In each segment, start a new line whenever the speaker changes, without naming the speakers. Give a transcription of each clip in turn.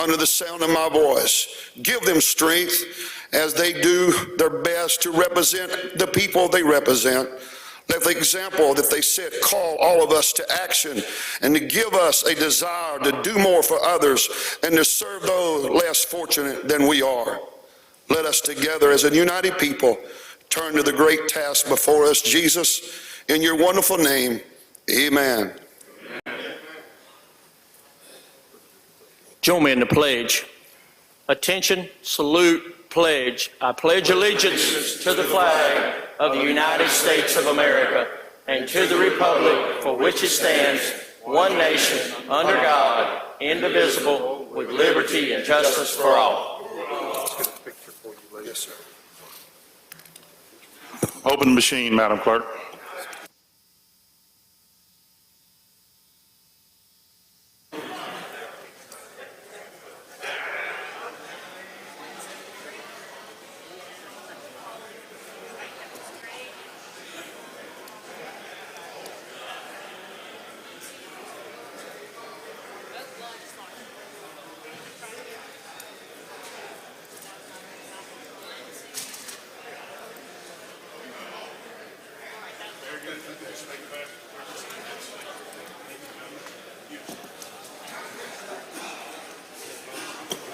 under the sound of my voice. Give them strength as they do their best to represent the people they represent. Let the example that they set call all of us to action and to give us a desire to do more for others and to serve those less fortunate than we are. Let us together as a united people turn to the great task before us. Jesus, in your wonderful name, amen.
Join me in the pledge. Attention, salute, pledge. I pledge allegiance to the flag of the United States of America and to the republic for which it stands, one nation, under God, indivisible, with liberty and justice for all.
Yes, sir.
Open the machine, Madam Clerk.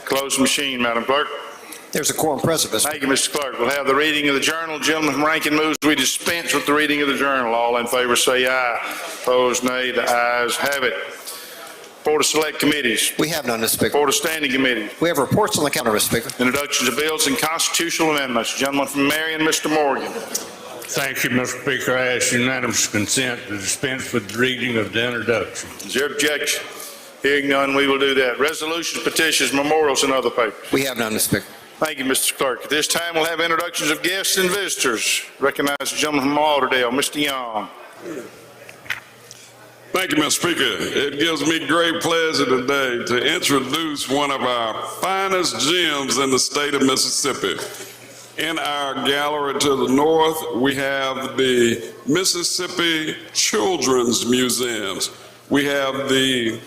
Close the machine, Madam Clerk.
There's a quorum present, Mr.
Thank you, Mr. Clerk. We'll have the reading of the journal. Gentleman from Rankin moves we dispense with the reading of the journal. All in favor say aye. Opposed, nay. The ayes have it. Board of Select Committees.
We have none, Mr. Speaker.
Board of Standing Committees.
We have reports on the calendar, Mr. Speaker.
Introductions of bills and constitutional amendments. Gentleman from Marion, Mr. Morgan.
Thank you, Mr. Speaker. I ask unanimous consent to dispense with the reading of the introduction.
Is there objection? Hearing none, we will do that. Resolutions, petitions, memorials, and other papers.
We have none, Mr. Speaker.
Thank you, Mr. Clerk. At this time, we'll have introductions of guests and visitors. Recognize the gentleman from Lauderdale, Mr. Young.
Thank you, Mr. Speaker. It gives me great pleasure today to introduce one of our finest gems in the state of Mississippi. In our gallery to the north, we have the Mississippi Children's Museums. We have the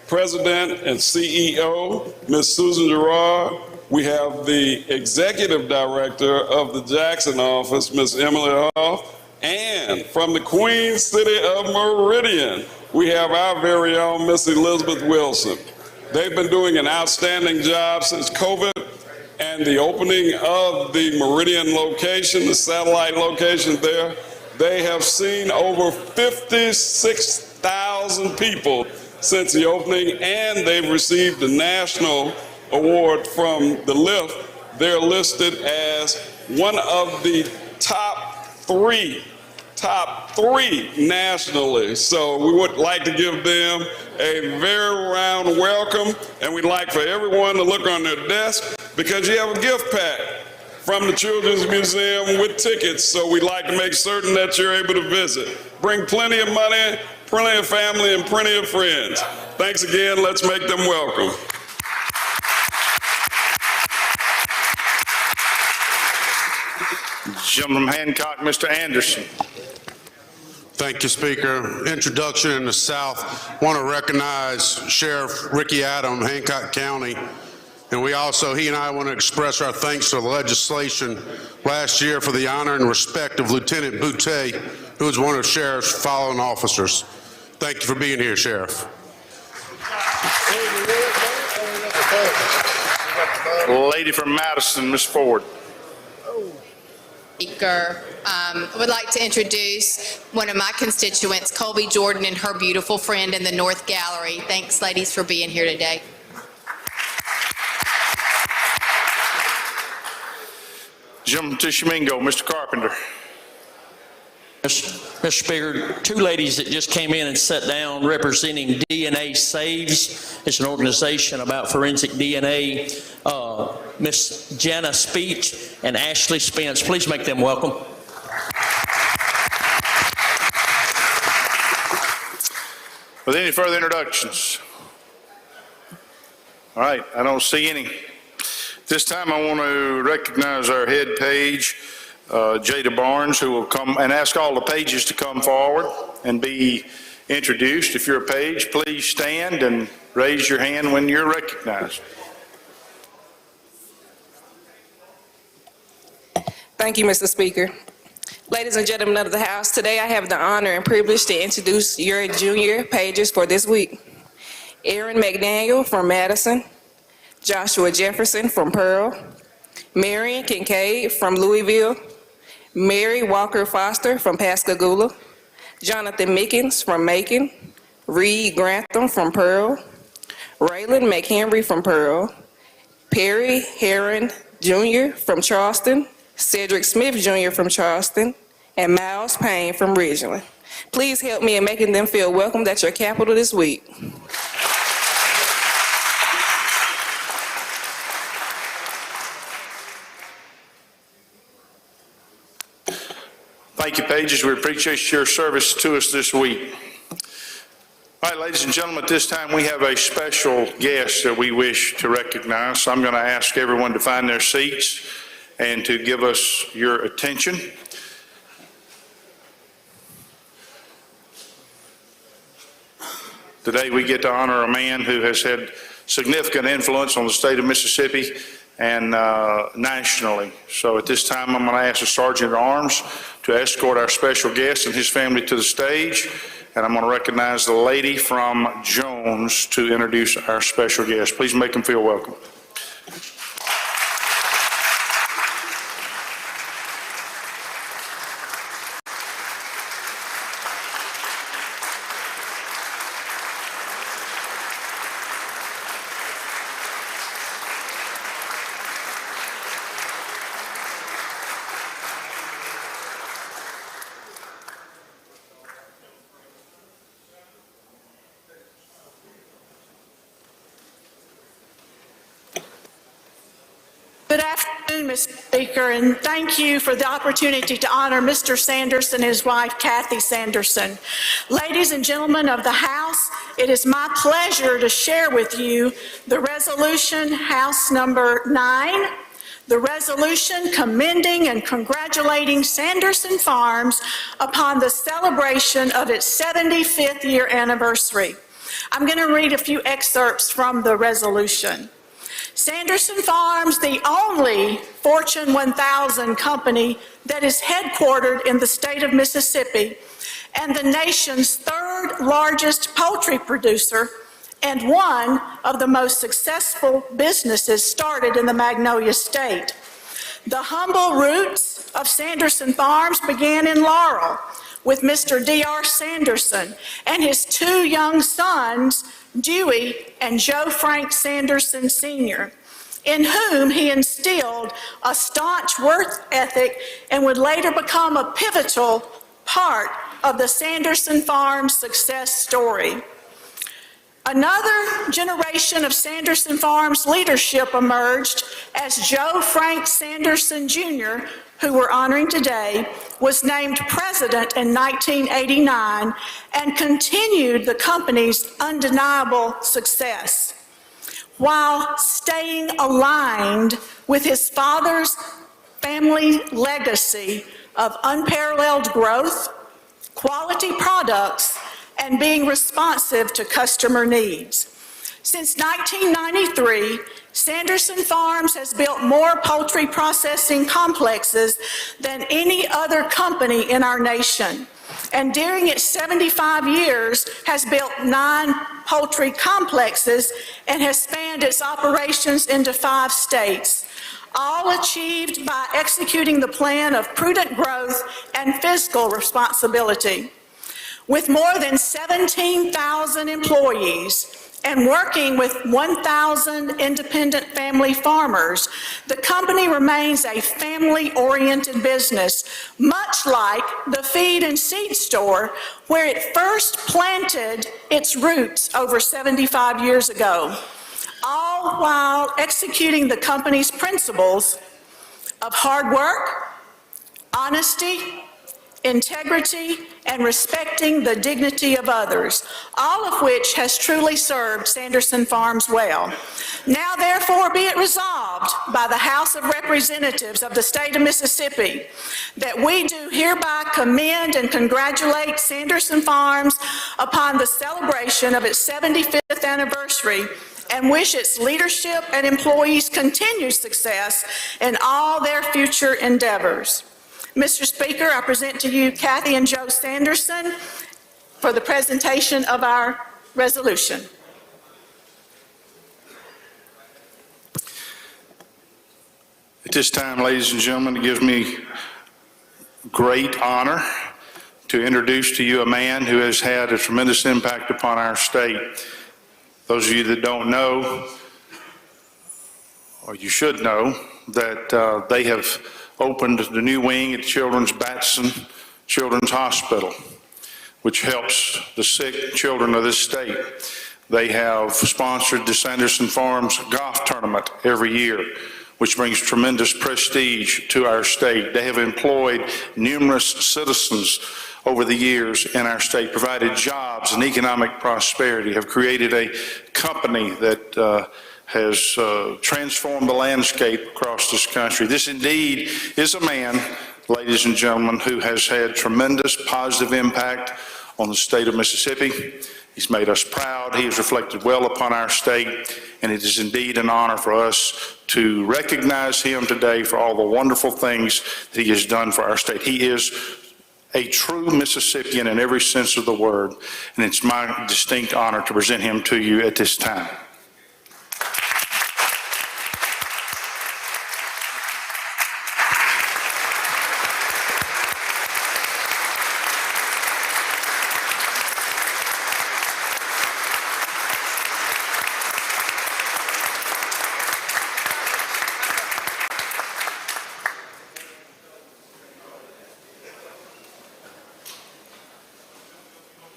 President and CEO, Ms. Susan Gerard. We have the Executive Director of the Jackson office, Ms. Emily Hoff. And from the Queen City of Meridian, we have our very own Miss Elizabeth Wilson. They've been doing an outstanding job since COVID and the opening of the Meridian location, the satellite location there. They have seen over 56,000 people since the opening, and they've received a national award from the Lift. They're listed as one of the top three nationally. So we would like to give them a very round welcome, and we'd like for everyone to look on their desk because you have a gift pack from the Children's Museum with tickets, so we'd like to make certain that you're able to visit. Bring plenty of money, plenty of family, and plenty of friends. Thanks again. Let's make them welcome.
Gentleman from Hancock, Mr. Anderson.
Thank you, Speaker. Introduction in the South. Want to recognize Sheriff Ricky Adams, Hancock County. And he and I want to express our thanks to the legislation last year for the honor and respect of Lieutenant Boutte, who is one of Sheriff's fallen officers. Thank you for being here, Sheriff.
Lady from Madison, Ms. Ford.
Speaker, I would like to introduce one of my constituents, Colby Jordan, and her beautiful friend in the North Gallery. Thanks, ladies, for being here today.
Gentleman from Tishomingo, Mr. Carpenter.
Mr. Speaker, two ladies that just came in and sat down representing DNA Saves. It's an organization about forensic DNA. Miss Jana Speech and Ashley Spence. Please make them welcome.
With any further introductions? All right, I don't see any. This time I want to recognize our head page, Jada Barnes, who will come and ask all the pages to come forward and be introduced. If you're a page, please stand and raise your hand when you're recognized.
Thank you, Mr. Speaker. Ladies and gentlemen of the House, today I have the honor and privilege to introduce your junior pages for this week. Aaron McDaniel from Madison, Joshua Jefferson from Pearl, Marion Kincaid from Louisville, Mary Walker Foster from Pascagoula, Jonathan Mickens from Macon, Reed Grantham from Pearl, Raylan McHenry from Pearl, Perry Heron Jr. from Charleston, Cedric Smith Jr. from Charleston, and Miles Payne from Ridgeland. Please help me in making them feel welcomed at your capital this week.
Thank you, Pages. We appreciate your service to us this week. All right, ladies and gentlemen, at this time we have a special guest that we wish to recognize. So I'm going to ask everyone to find their seats and to give us your attention. Today we get to honor a man who has had significant influence on the state of Mississippi and nationally. So at this time I'm going to ask the Sergeant at Arms to escort our special guest and his family to the stage, and I'm going to recognize the lady from Jones to introduce our special guest. Please make them feel welcome.
Good afternoon, Mr. Speaker, and thank you for the opportunity to honor Mr. Sanderson and his wife, Kathy Sanderson. Ladies and gentlemen of the House, it is my pleasure to share with you the resolution, House number 9, the resolution commending and congratulating Sanderson Farms upon the celebration of its 75th year anniversary. I'm going to read a few excerpts from the resolution. Sanderson Farms, the only Fortune 1000 company that is headquartered in the state of Mississippi and the nation's third largest poultry producer and one of the most successful businesses started in the Magnolia State. The humble roots of Sanderson Farms began in Laurel with Mr. D.R. Sanderson and his two young sons, Dewey and Joe Frank Sanderson Sr., in whom he instilled a staunch work ethic and would later become a pivotal part of the Sanderson Farms success story. Another generation of Sanderson Farms leadership emerged as Joe Frank Sanderson Jr., who we're honoring today, was named president in 1989 and continued the company's undeniable success, while staying aligned with his father's family legacy of unparalleled growth, quality products, and being responsive to customer needs. Since 1993, Sanderson Farms has built more poultry processing complexes than any other company in our nation, and during its 75 years has built 9 poultry complexes and has spanned its operations into 5 states, all achieved by executing the plan of prudent growth and fiscal responsibility. With more than 17,000 employees and working with 1,000 independent family farmers, the company remains a family-oriented business, much like the feed and seed store where it first planted its roots over 75 years ago, all while executing the company's principles of hard work, honesty, integrity, and respecting the dignity of others, all of which has truly served Sanderson Farms well. Now therefore be it resolved by the House of Representatives of the state of Mississippi that we do hereby commend and congratulate Sanderson Farms upon the celebration of its 75th anniversary and wish its leadership and employees continued success in all their future endeavors. Mr. Speaker, I present to you Kathy and Joe Sanderson for the presentation of our resolution.
At this time, ladies and gentlemen, it gives me great honor to introduce to you a man who has had a tremendous impact upon our state. Those of you that don't know, or you should know, that they have opened the new wing at Children's Batson Children's Hospital, which helps the sick children of this state. They have sponsored the Sanderson Farms golf tournament every year, which brings tremendous prestige to our state. They have employed numerous citizens over the years in our state, provided jobs and economic prosperity, have created a company that has transformed the landscape across this country. This indeed is a man, ladies and gentlemen, who has had tremendous positive impact on the state of Mississippi. He's made us proud. He has reflected well upon our state, and it is indeed an honor for us to recognize him today for all the wonderful things that he has done for our state. He is a true Mississippian in every sense of the word, and it's my distinct honor to present him to you at this time.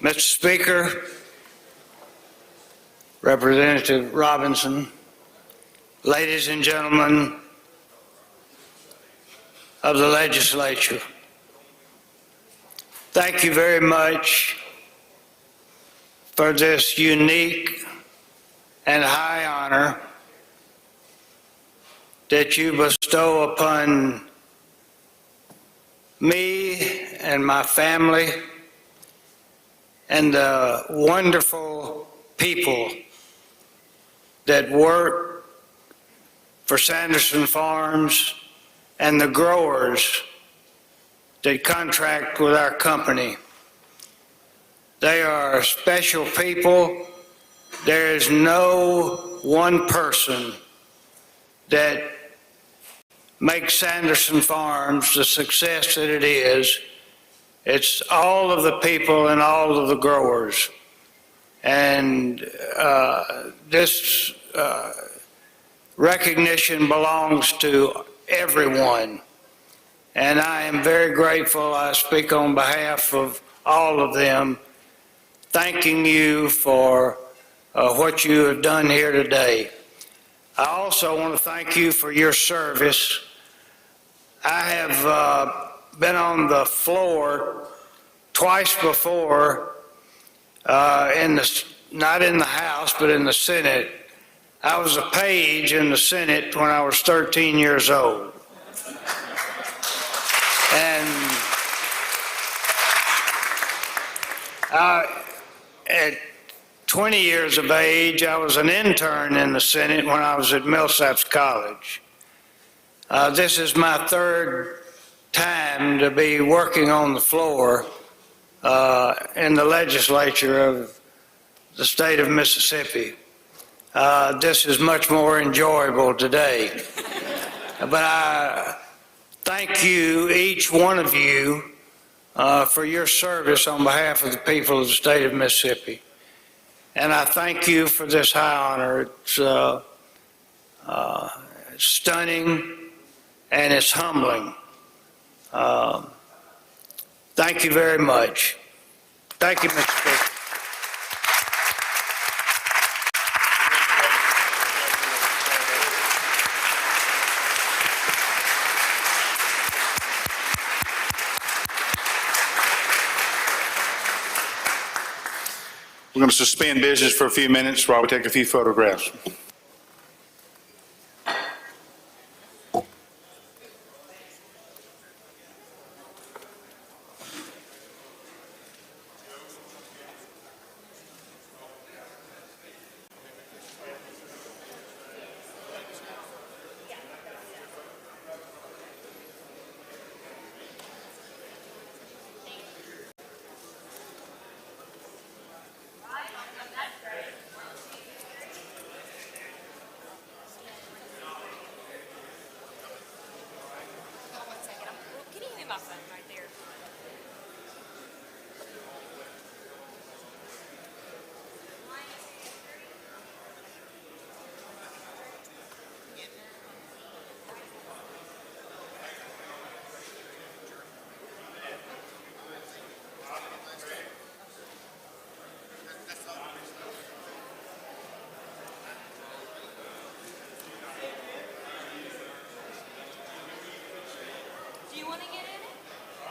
Mr. Speaker, Representative Robinson, ladies and gentlemen of the legislature, thank you very much for this unique and high honor that you bestow upon me and my family and the wonderful people that work for Sanderson Farms and the growers that contract with our company. They are special people. There is no one person that makes Sanderson Farms the success that it is. It's all of the people and all of the growers. And this recognition belongs to everyone. And I am very grateful. I speak on behalf of all of them, thanking you for what you have done here today. I also want to thank you for your service. I have been on the floor twice before, not in the House, but in the Senate. I was a page in the Senate when I was 13 years old. And at 20 years of age, I was an intern in the Senate when I was at Millsaps College. This is my third time to be working on the floor in the legislature of the state of Mississippi. This is much more enjoyable today. But I thank you, each one of you, for your service on behalf of the people of the state of Mississippi. And I thank you for this high honor. It's stunning and it's humbling. Thank you very much. Thank you, Mr. Speaker.
going to suspend business for a few minutes while we take a few photographs.
Do you want to get in it?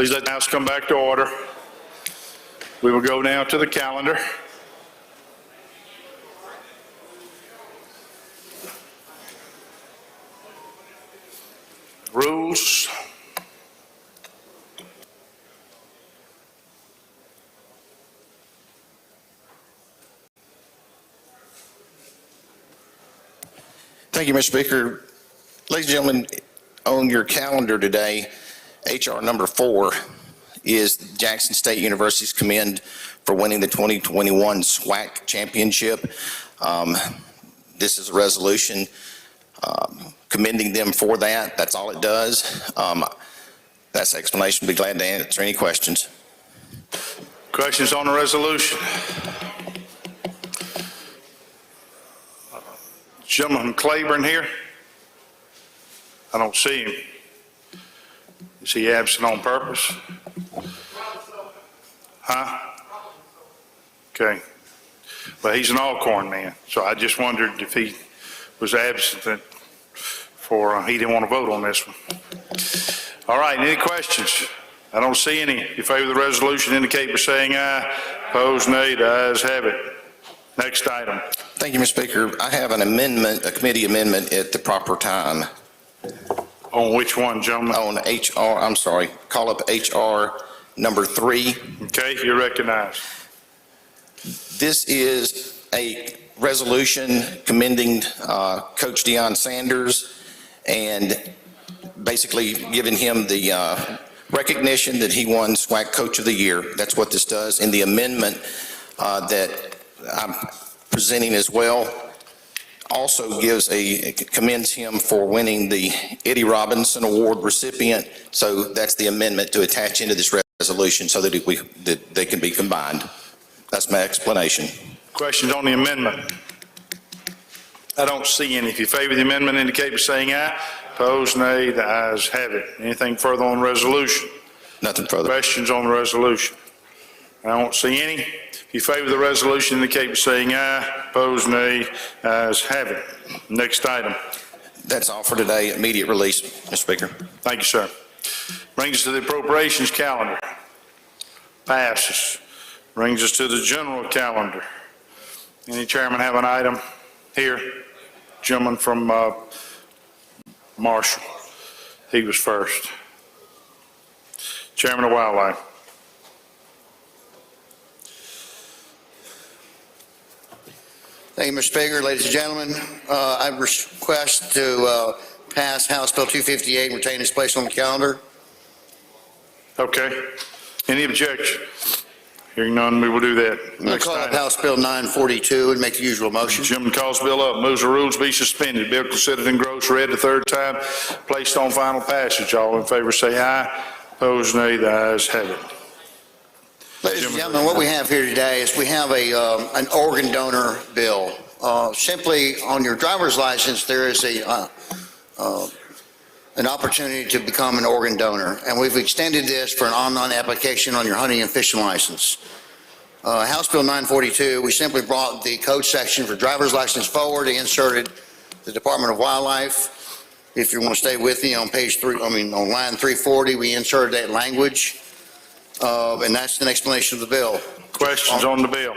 Please let the House come back to order. We will go now to the calendar. Rules.
Thank you, Mr. Speaker. Ladies and gentlemen, on your calendar today, HR number 4 is Jackson State University's commend for winning the 2021 SWAC championship. This is a resolution commending them for that. That's all it does. That's the explanation. Be glad to answer any questions.
Questions on the resolution? Gentleman Claiborne here? I don't see him. Is he absent on purpose? Huh? Okay. Well, he's an Alcorn man, so I just wondered if he was absent for, he didn't want to vote on this one. All right, any questions? I don't see any. If you favor the resolution, indicate by saying aye. Opposed, nay. The ayes have it. Next item.
Thank you, Mr. Speaker. I have an amendment, a committee amendment at the proper time.
On which one, gentlemen?
On HR, I'm sorry, call up HR number 3.
Okay, you're recognized.
This is a resolution commending Coach Deion Sanders and basically giving him the recognition that he won SWAC Coach of the Year. That's what this does. And the amendment that I'm presenting as well also commends him for winning the Eddie Robinson Award recipient. So that's the amendment to attach into this resolution so that they can be combined. That's my explanation.
Questions on the amendment? I don't see any. If you favor the amendment, indicate by saying aye. Opposed, nay. The ayes have it. Anything further on the resolution?
Nothing further.
Questions on the resolution? I don't see any. If you favor the resolution, indicate by saying aye. Opposed, nay. Ayes have it. Next item.
That's all for today. Immediate release, Mr. Speaker.
Thank you, sir. Brings us to the appropriations calendar. Passes. Brings us to the general calendar. Any chairman have an item here? Gentleman from Marshall. He was first. Chairman of Wildlife.
Thank you, Mr. Speaker. Ladies and gentlemen, I request to pass House Bill 258 and retain its place on the calendar.
Okay. Any objection? Hearing none, we will do that.
I'm going to call up House Bill 942 and make the usual motion.
Gentleman calls bill up, moves the rules be suspended. Bill considered and gross read the third time, placed on final passage. All in favor say aye. Opposed, nay. The ayes have it.
Ladies and gentlemen, what we have here today is we have an organ donor bill. Simply on your driver's license, there is an opportunity to become an organ donor, and we've extended this for an online application on your hunting and fishing license. House Bill 942, we simply brought the code section for driver's license forward, inserted the Department of Wildlife. If you want to stay with me on on line 340, we inserted that language. And that's an explanation of the bill.
Questions on the bill?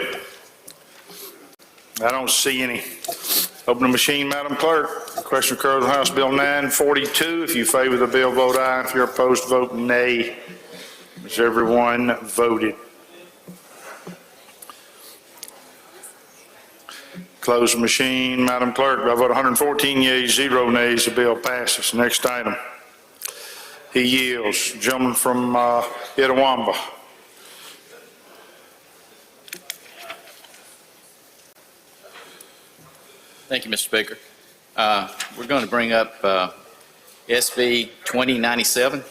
I don't see any. Open the machine, Madam Clerk. Question occurs on House Bill 942. If you favor the bill, vote aye. If you're opposed, vote nay. Has everyone voted? Close the machine, Madam Clerk. By vote 114 yeas, 0 nays, the bill passes. Next item. He yields. Gentleman from Itawamba.
Thank you, Mr. Speaker. We're going to bring up SB 2097.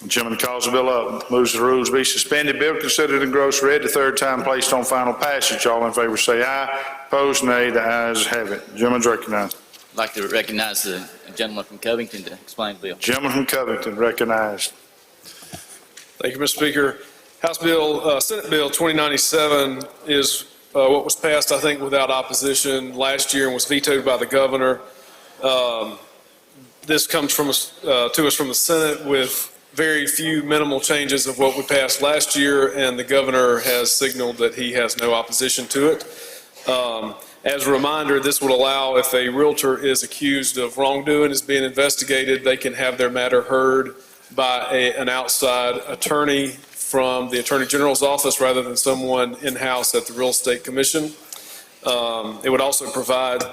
Gentleman calls the bill up, moves the rules be suspended. Bill considered and gross read the third time, placed on final passage. All in favor say aye. Opposed, nay. The ayes have it. Gentleman's recognized.
I'd like to recognize the gentleman from Covington to explain the bill.
Gentleman from Covington recognized.
Thank you, Mr. Speaker. Senate Bill 2097 is what was passed, I think, without opposition last year and was vetoed by the governor. This comes to us from the Senate with very few minimal changes of what we passed last year, and the governor has signaled that he has no opposition to it. As a reminder, this would allow, if a realtor is accused of wrongdoing, is being investigated, they can have their matter heard by an outside attorney from the Attorney General's office rather than someone in-house at the Real Estate Commission. It would also provide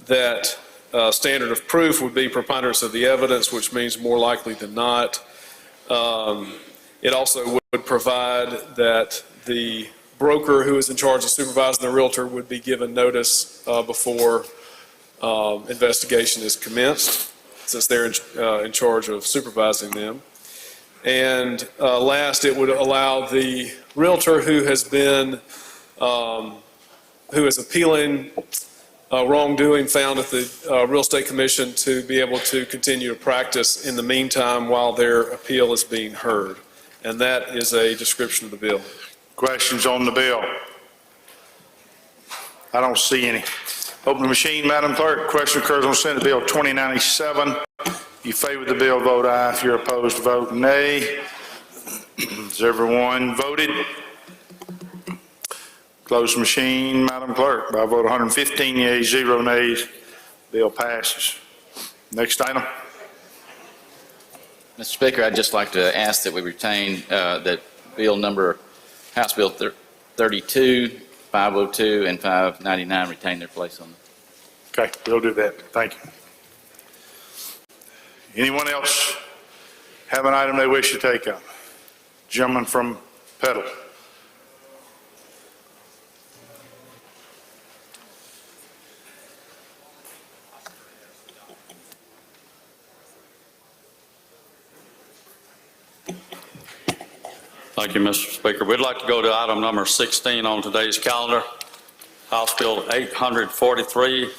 that standard of proof would be preponderance of the evidence, which means more likely than not. It also would provide that the broker who is in charge of supervising the realtor would be given notice before investigation is commenced, since they're in charge of supervising them. And last, it would allow the realtor who has been, who is appealing wrongdoing found at the Real Estate Commission to be able to continue to practice in the meantime while their appeal is being heard. And that is a description of the bill.
Questions on the bill? I don't see any. Open the machine, Madam Clerk. Question occurs on Senate Bill 2097. If you favor the bill, vote aye. If you're opposed, vote nay. Has everyone voted? Close the machine, Madam Clerk. By a vote of 115 yeas, 0 nays, bill passes. Next item.
Mr. Speaker, I'd just like to ask that we retain that bill number, House Bill 32, 502, and 599 retain their place on the.
Okay, we'll do that. Thank you. Anyone else have an item they wish to take up? Gentleman from Petal.
Thank you, Mr. Speaker. We'd like to go to item number 16 on today's calendar, House Bill 843.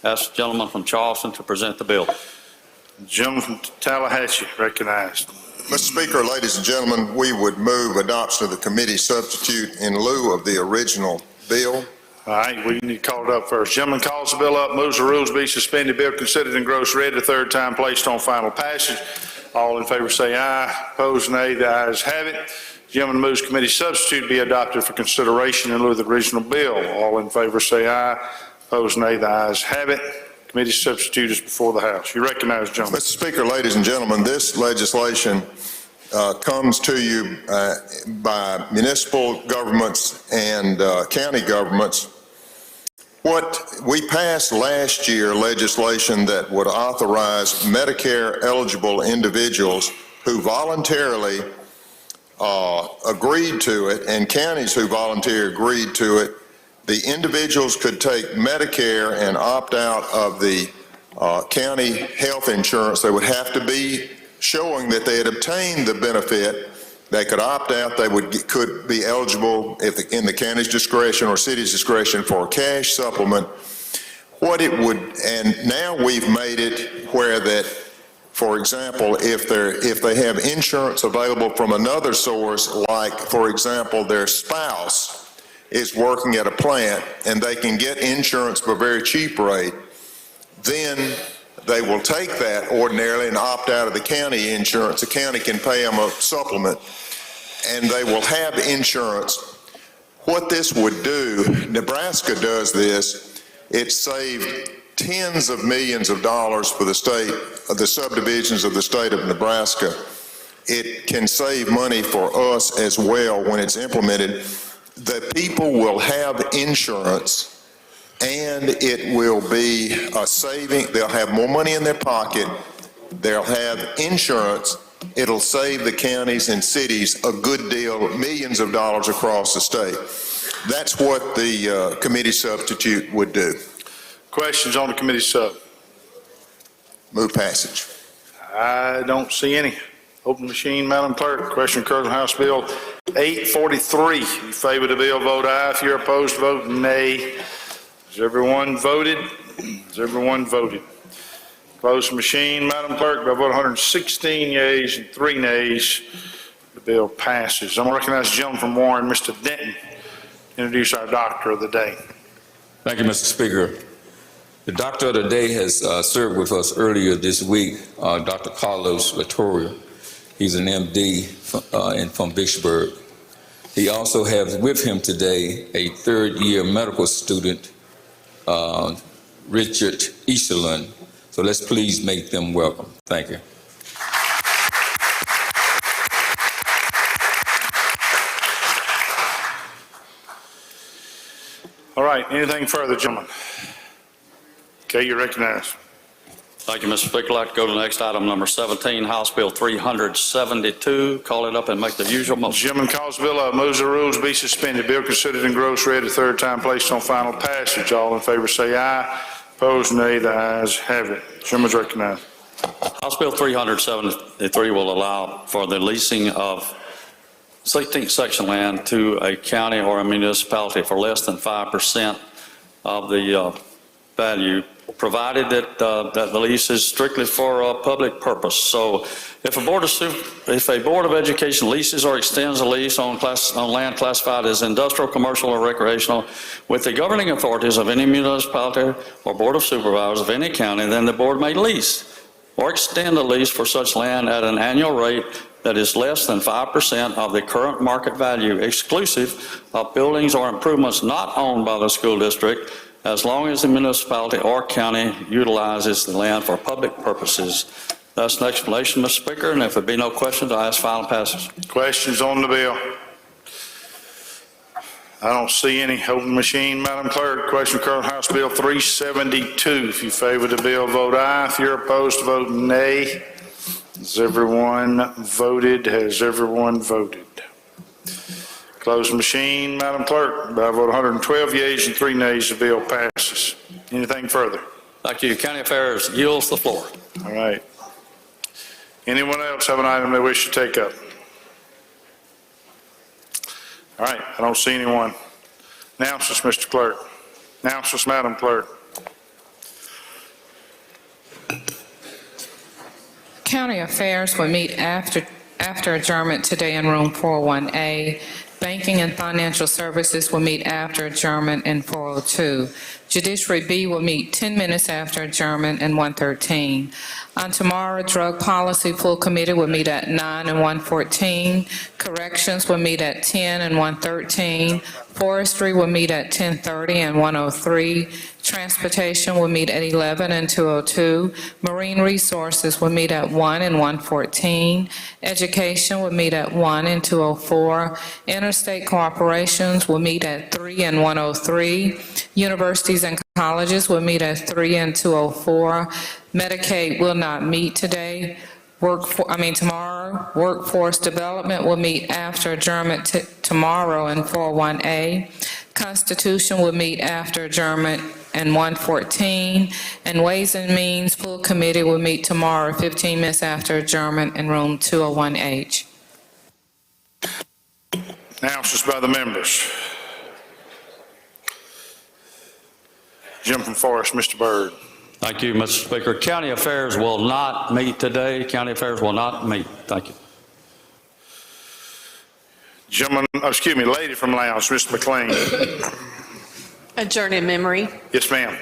Ask the gentleman from Charleston to present the bill.
Gentleman from Tallahatchie, recognized.
Mr. Speaker, ladies and gentlemen, we would move adoption of the committee substitute in lieu of the original bill.
All right, we need to call it up first. Gentleman calls the bill up, moves the rules be suspended, bill considered and gross read the third time, placed on final passage. All in favor say aye, opposed nay, the ayes have it. Gentleman moves committee substitute be adopted for consideration in lieu of the original bill. All in favor say aye, opposed nay, the ayes have it. Committee substitute is before the House. You recognize, gentlemen.
Mr. Speaker, ladies and gentlemen, this legislation comes to you by municipal governments and county governments. What we passed last year, legislation that would authorize Medicare eligible individuals who voluntarily agreed to it, and counties who voluntarily agreed to it, the individuals could take Medicare and opt out of the county health insurance. They would have to be showing that they had obtained the benefit. They could opt out. They could be eligible if in the county's discretion or city's discretion for a cash supplement. And now we've made it where that, for example, if they have insurance available from another source, like, for example, their spouse is working at a plant and they can get insurance for a very cheap rate, then they will take that ordinarily and opt out of the county insurance. The county can pay them a supplement and they will have insurance. What this would do, Nebraska does this, it saved tens of millions of dollars for the state, the subdivisions of the state of Nebraska. It can save money for us as well when it's implemented. The people will have insurance and it will be a saving. They'll have more money in their pocket. They'll have insurance. It'll save the counties and cities a good deal, millions of dollars across the state. That's what the committee substitute would do.
Questions on the committee sub?
Move passage.
I don't see any. Open machine, Madam Clerk. Question occurs on House Bill 843. You favor the bill, vote aye. If you're opposed, vote nay. Has everyone voted? Has everyone voted? Close the machine, Madam Clerk. By a vote of 116 yeas and 3 nays, the bill passes. I'm going to recognize the gentleman from Warren, Mr. Denton, introduce our doctor of the day.
Thank you, Mr. Speaker. The doctor of the day has served with us earlier this week, Dr. Carlos Latoria. He's an MD from Vicksburg. He also has with him today a third-year medical student, Richard Easterlin. So let's please make them welcome. Thank you.
All right, anything further, gentlemen? Okay, you recognize.
Thank you, Mr. Speaker. I'd like to go to the next item, number 17, House Bill 372. Call it up and make the usual motion.
Gentleman calls the bill up, moves the rules be suspended. Bill considered in gross read, the third time placed on final passage. All in favor say aye. Opposed, nay. The ayes have it. Gentleman's recognized.
House Bill 373 will allow for the leasing of 16th section land to a county or a municipality for less than 5% of the value, provided that the lease is strictly for a public purpose. So if a board of education leases or extends a lease on land classified as industrial, commercial, or recreational with the governing authorities of any municipality or board of supervisors of any county, then the board may lease or extend a lease for such land at an annual rate that is less than 5% of the current market value, exclusive of buildings or improvements not owned by the school district, as long as the municipality or county utilizes the land for public purposes. That's an explanation, Mr. Speaker, and if there be no questions, I ask final passage.
Questions on the bill? I don't see any. Open the machine, Madam Clerk. Question current House Bill 372. If you favor the bill, vote aye. If you're opposed, vote nay. Has everyone voted? Has everyone voted? Close the machine, Madam Clerk. By a vote of 112 yeas and 3 nays, the bill passes. Anything further?
Thank you. County Affairs yields the floor.
All right. Anyone else have an item they wish to take up? All right, I don't see anyone. Announcements, Mr. Clerk. Announcements, Madam Clerk.
County Affairs will meet after adjournment today in room 401A. Banking and Financial Services will meet after adjournment in 402. Judiciary B will meet 10 minutes after adjournment in 113. On tomorrow, Drug Policy Full Committee will meet at 9 and 114. Corrections will meet at 10 and 113. Forestry will meet at 10:30 and 103. Transportation will meet at 11 and 202. Marine Resources will meet at 1 and 114. Education will meet at 1 and 204. Interstate Corporations will meet at 3 and 103. Universities and colleges will meet at 3 and 204. Medicaid will not meet today. Tomorrow. Workforce Development will meet after adjournment tomorrow in 41A. Constitution will meet after adjournment in 114. And Ways and Means Full Committee will meet tomorrow 15 minutes after adjournment in room 201H.
Announcements by the members. Jim from Forest, Mr. Byrd.
Thank you, Mr. Speaker. County Affairs will not meet today. County Affairs will not meet. Thank you.
Lady from Lounge, Mr. McLean.
Adjourn in memory.
Yes, ma'am.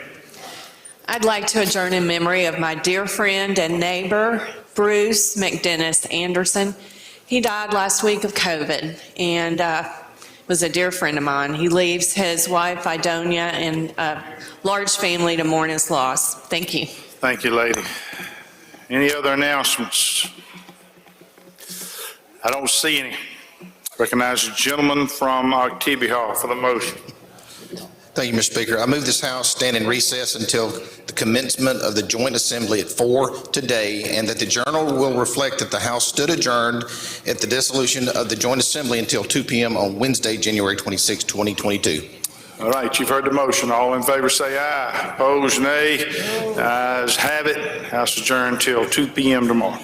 I'd like to adjourn in memory of my dear friend and neighbor, Bruce McDennis Anderson. He died last week of COVID and was a dear friend of mine. He leaves his wife, Idonia, and a large family to mourn his loss. Thank you.
Thank you, lady. Any other announcements? I don't see any. Recognize the gentleman from Octavia Hall for the motion.
Thank you, Mr. Speaker. I move this House stand in recess until the commencement of the joint assembly at 4 today, and that the journal will reflect that the House stood adjourned at the dissolution of the joint assembly until 2 p.m. on Wednesday, January 26, 2022.
All right, you've heard the motion. All in favor say aye. Opposed, nay. Ayes have it. House adjourned till 2 p.m. tomorrow.